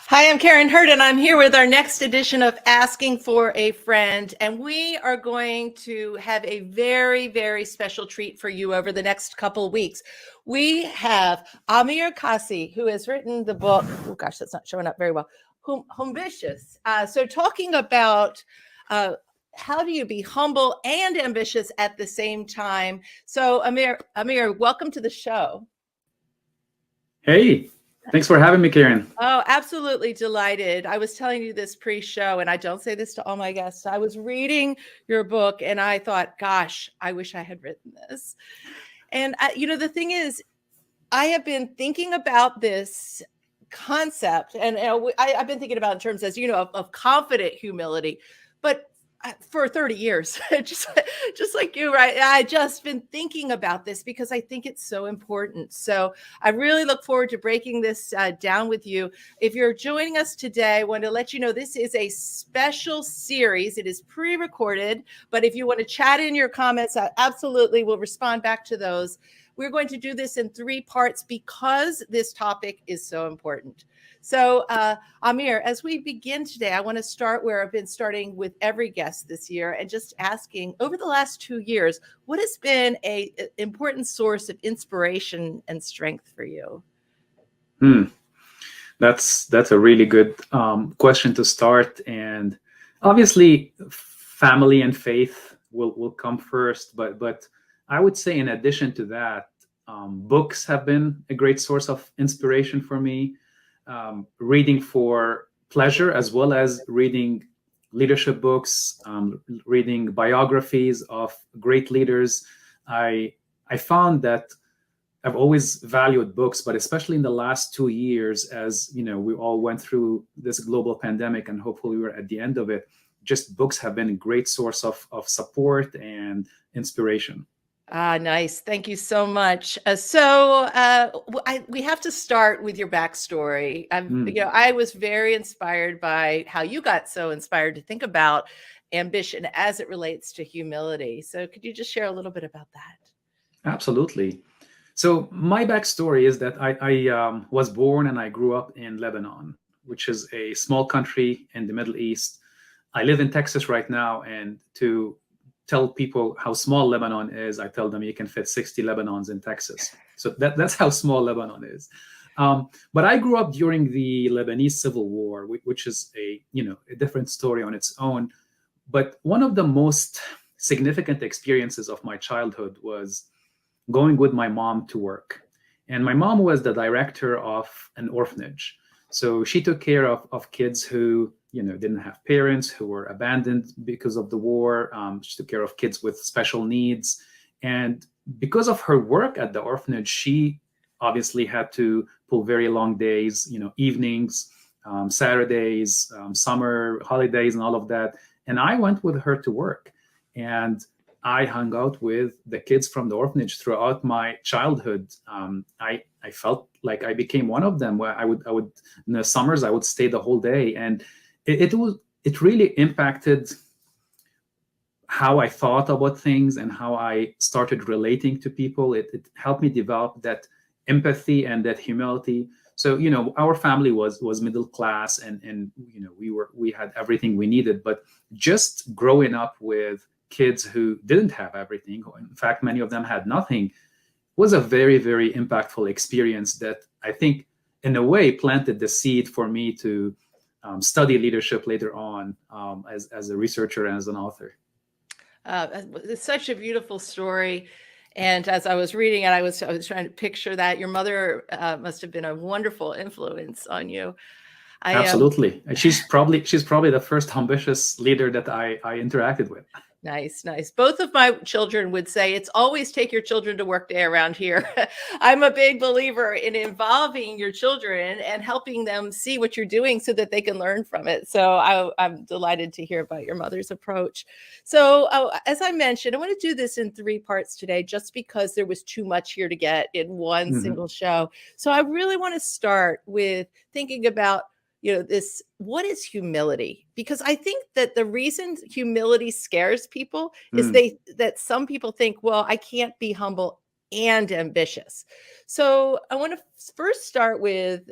Hi, I'm Karin and I'm here with our next edition of Asking for a Friend. And we are going to have a very, very special treat for you over the next couple of weeks. We have Amer Kaissi, who has written the book, oh gosh, that's not showing up very well, Humbitious. So talking about how do you be humble and ambitious at the same time? So Amer, welcome to the show. Hey, thanks for having me, Karin. Oh, absolutely delighted. I was telling you this pre-show, and I don't say this to all my guests. I was reading your book and I thought, gosh, I wish I had written this. And, the thing is, I have been thinking about this concept, and I've been thinking about in terms, as you know, of confident humility, but for 30 years, just like you, right? I just been thinking about this because I think it's so important. So I really look forward to breaking this down with you. If you're joining us today, I want to let you know this is a special series. It is pre-recorded, but if you want to chat in your comments, I absolutely will respond back to those. We're going to do this in 3 parts because this topic is so important. So, Amer, as we begin today, I want to start where I've been starting with every guest this year and just asking, over the last 2 years, what has been an important source of inspiration and strength for you? That's a really good question to start. And obviously, family and faith will come first. But I would say, in addition to that, books have been a great source of inspiration for me. Reading for pleasure, as well as reading leadership books, reading biographies of great leaders. I found that I've always valued books, but especially in the last 2 years, as you know, we all went through this global pandemic, and hopefully we're at the end of it. Just books have been a great source of support and inspiration. Nice. Thank you so much. We have to start with your backstory. I was very inspired by how you got so inspired to think about ambition as it relates to humility. So could you just share a little bit about that? Absolutely. So my backstory is that I was born and I grew up in Lebanon, which is a small country in the Middle East. I live in Texas right now, and to tell people how small Lebanon is, I tell them you can fit 60 Lebanons in Texas. So that's how small Lebanon is. But I grew up during the Lebanese Civil War, which is a different story on its own. But one of the most significant experiences of my childhood was going with my mom to work. And my mom was the director of an orphanage. So she took care of kids who didn't have parents, who were abandoned because of the war. She took care of kids with special needs. And because of her work at the orphanage, she obviously had to pull very long days, evenings, Saturdays, summer holidays, and all of that. And I went with her to work. And I hung out with the kids from the orphanage throughout my childhood. I felt like I became one of them. Where I would in the summers I would stay the whole day, and it really impacted how I thought about things and how I started relating to people. It helped me develop that empathy and that humility. So our family was middle class, and we had everything we needed. But just growing up with kids who didn't have everything, in fact, many of them had nothing, was a very, very impactful experience that I think, in a way, planted the seed for me to study leadership later on as a researcher and as an author. It's such a beautiful story. And as I was reading it, I was trying to picture that your mother must have been a wonderful influence on you. Absolutely. She's probably the first ambitious leader that I interacted with. Nice, nice. Both of my children would say it's always take your children to work day around here. I'm a big believer in involving your children and helping them see what you're doing so that they can learn from it. So I'm delighted to hear about your mother's approach. So as I mentioned, I want to do this in 3 parts today, just because there was too much here to get in one single show. So I really want to start with thinking about this, what is humility? Because I think that the reason humility scares people is that some people think, well, I can't be humble and ambitious. So I want to first start with,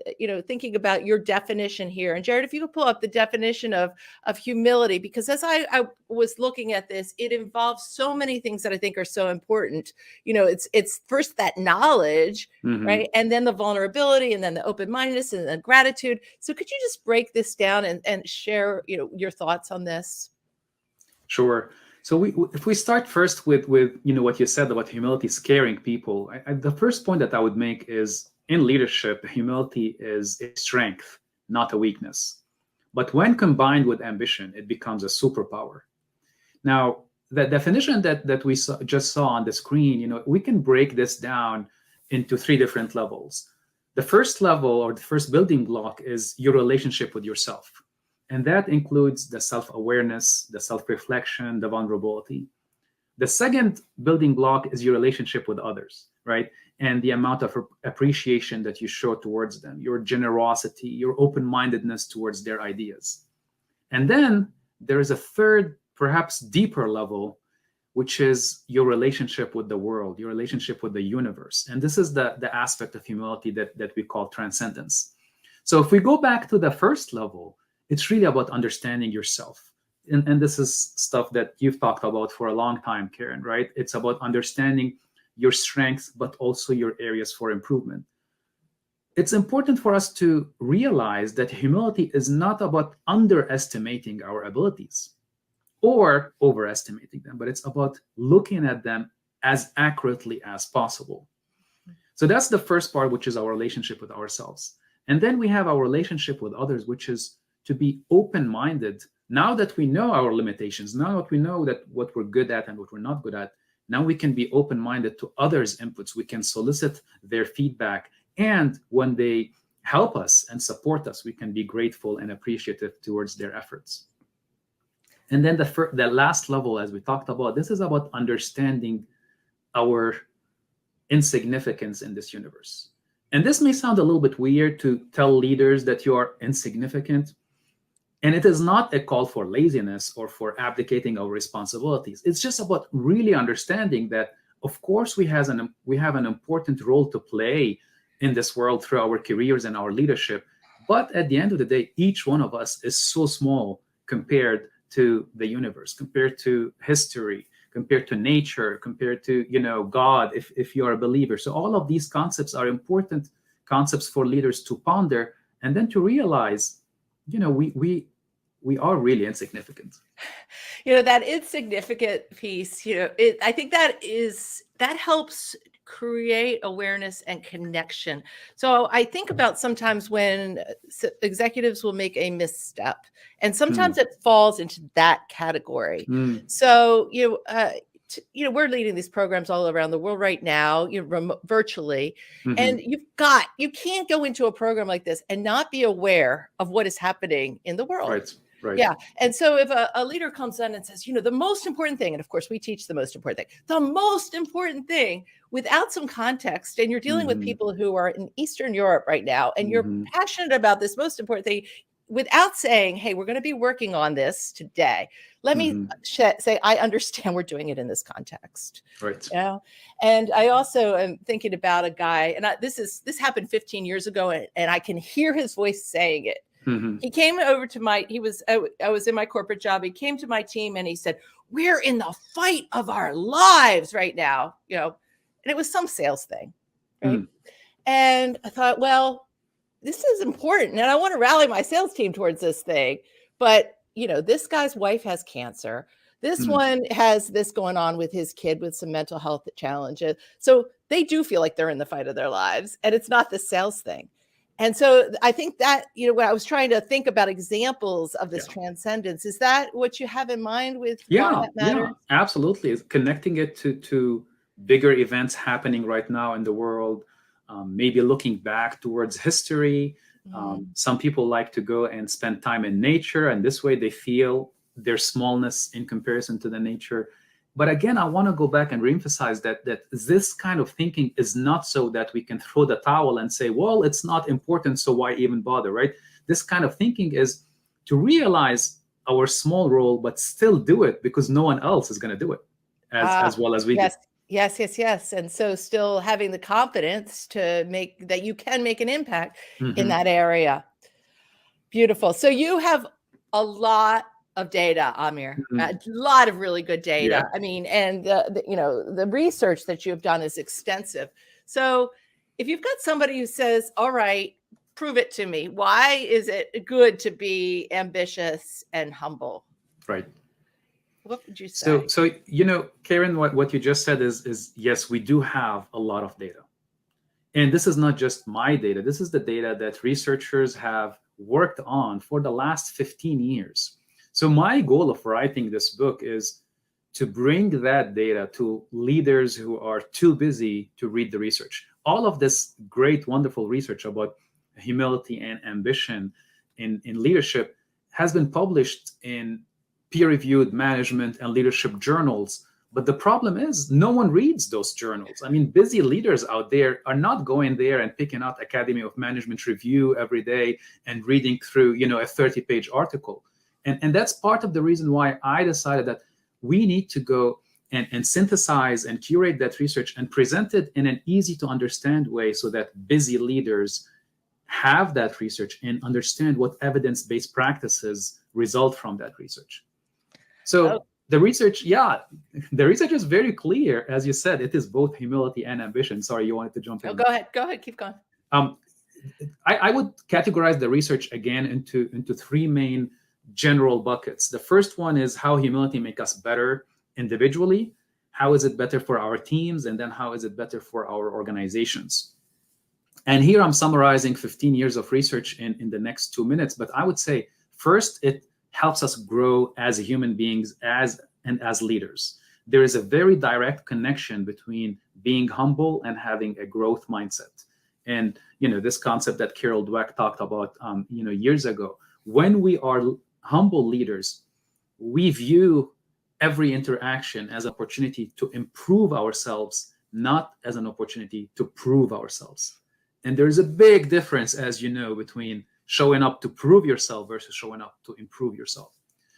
thinking about your definition here. And Jared, if you could pull up the definition of humility, because as I was looking at this, it involves so many things that I think are so important. It's first that knowledge, right? And then the vulnerability, and then the open-mindedness, and the gratitude. So could you just break this down and share, your thoughts on this? Sure. So if we start first with what you said about humility scaring people, the first point that I would make is, in leadership, humility is a strength, not a weakness. But when combined with ambition, it becomes a superpower. Now, the definition that we just saw on the screen, we can break this down into 3 different levels. The first level, or the first building block, is your relationship with yourself. And that includes the self-awareness, the self-reflection, the vulnerability. The second building block is your relationship with others, right? And the amount of appreciation that you show towards them, your generosity, your open-mindedness towards their ideas. And then there is a third, perhaps deeper level, which is your relationship with the world, your relationship with the universe. And this is the aspect of humility that we call transcendence. So if we go back to the first level, it's really about understanding yourself. And this is stuff that you've talked about for a long time, Karin, right? It's about understanding your strengths, but also your areas for improvement. It's important for us to realize that humility is not about underestimating our abilities or overestimating them, but it's about looking at them as accurately as possible. So that's the first part, which is our relationship with ourselves. And then we have our relationship with others, which is to be open-minded. Now that we know our limitations, now that we know that what we're good at and what we're not good at, now we can be open-minded to others' inputs. We can solicit their feedback. And when they help us and support us, we can be grateful and appreciative towards their efforts. And then the last level, as we talked about, this is about understanding our insignificance in this universe. And this may sound a little bit weird to tell leaders that you are insignificant. And it is not a call for laziness or for abdicating our responsibilities. It's just about really understanding that, of course, we have an important role to play in this world through our careers and our leadership. But at the end of the day, each one of us is so small compared to the universe, compared to history, compared to nature, compared to God, if you are a believer. So all of these concepts are important concepts for leaders to ponder, and then to realize, we are really insignificant. That insignificant piece, I think that helps create awareness and connection. So I think about sometimes when executives will make a misstep, and sometimes it falls into that category. So, we're leading these programs all around the world right now, virtually. And you can't go into a program like this and not be aware of what is happening in the world. Right. Yeah. And so if a leader comes in and says, the most important thing, and of course we teach the most important thing, without some context, and you're dealing with people who are in Eastern Europe right now, and you're passionate about this most important thing, without saying, hey, we're going to be working on this today. Let me say, I understand we're doing it in this context. Right. And I also am thinking about a guy, and this happened 15 years ago, and I can hear his voice saying it. He came over to I was in my corporate job. He came to my team and he said, we're in the fight of our lives right now, and it was some sales thing. Right. And I thought, well, this is important, and I want to rally my sales team towards this thing. But, this guy's wife has cancer. This one has this going on with his kid with some mental health challenges. So they do feel like they're in the fight of their lives, and it's not the sales thing. And so I think that, when I was trying to think about examples of this transcendence, is that what you have in mind with why that matters? Yeah, absolutely. It's connecting it to bigger events happening right now in the world, maybe looking back towards history. Some people like to go and spend time in nature, and this way they feel their smallness in comparison to the nature. But again, I want to go back and reemphasize that this kind of thinking is not so that we can throw the towel and say, well, it's not important, so why even bother, right? This kind of thinking is to realize our small role, but still do it because no one else is going to do it as well as we do. Yes, yes, yes. And so still having the confidence to make that you can make an impact in Mhm. that area. Beautiful. So you have a lot of data, Amir, Mhm. a lot of really good Yeah. data. I mean, and the research that you've done is extensive. So if you've got somebody who says, all right, prove it to me, why is it good to be ambitious and humble? Right. What would you So, say? Karen, what you just said is yes, we do have a lot of data. And this is not just my data. This is the data that researchers have worked on for the last 15 years. So my goal of writing this book is to bring that data to leaders who are too busy to read the research. All of this great, wonderful research about humility and ambition in leadership has been published in peer-reviewed management and leadership journals. But the problem is no one reads those journals. I mean, busy leaders out there are not going there and picking out Academy of Management review every day and reading through, a 30-page article. And that's part of the reason why I decided that we need to go and synthesize and curate that research and present it in an easy to understand way so that busy leaders have that research and understand what evidence-based practices result from that research. Oh, So the research, yeah, the research is very clear. As you said, it is both humility and ambition. Sorry, you wanted to jump oh, in. go ahead, keep going. Um, I would categorize the research again into three main general buckets. The first one is how humility make us better individually. How is it better for our teams? And then how is it better for our organizations? And here I'm summarizing 15 years of research in the next 2 minutes. But I would say first, it helps us grow as human beings as leaders. There is a very direct connection between being humble and having a growth mindset. And this concept that Carol Dweck talked about years ago. When we are humble leaders, we view every interaction as an opportunity to improve ourselves, not as an opportunity to prove ourselves. And there's a big difference, as you know, between showing up to prove yourself versus showing up to improve yourself.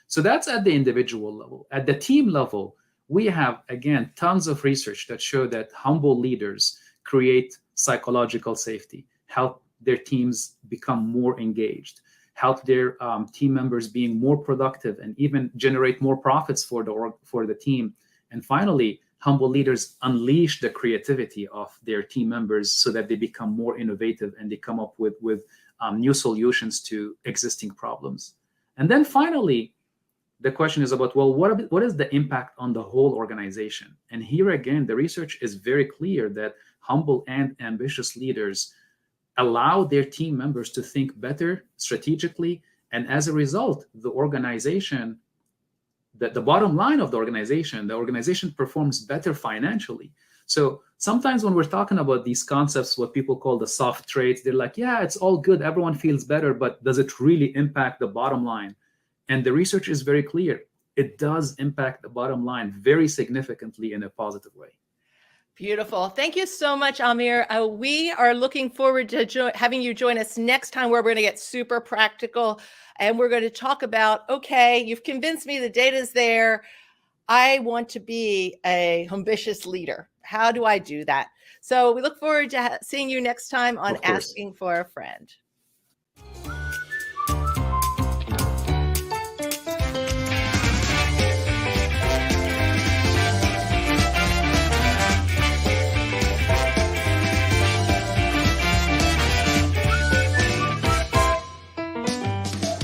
So that's at the individual level. At the team level, we have, again, tons of research that show that humble leaders create psychological safety, help their teams become more engaged, help their team members being more productive, and even generate more profits for the team. And finally, humble leaders unleash the creativity of their team members so that they become more innovative and they come up with new solutions to existing problems. And then finally, the question is about, well, what is the impact on the whole organization? And here again, the research is very clear that humble and ambitious leaders allow their team members to think better strategically. And as a result, the organization, the bottom line of the organization performs better financially. So sometimes when we're talking about these concepts, what people call the soft traits, they're like, yeah, it's all good, everyone feels better, but does it really impact the bottom line? And the research is very clear. It does impact the bottom line very significantly in a positive way. Beautiful. Thank you so much, Amir. We are looking forward to having you join us next time, where we're going to get super practical and we're going to talk about, okay, you've convinced me the data's there. I want to be a ambitious leader. How do I do that? So we look forward to seeing you next time on Of course. Asking for a Friend.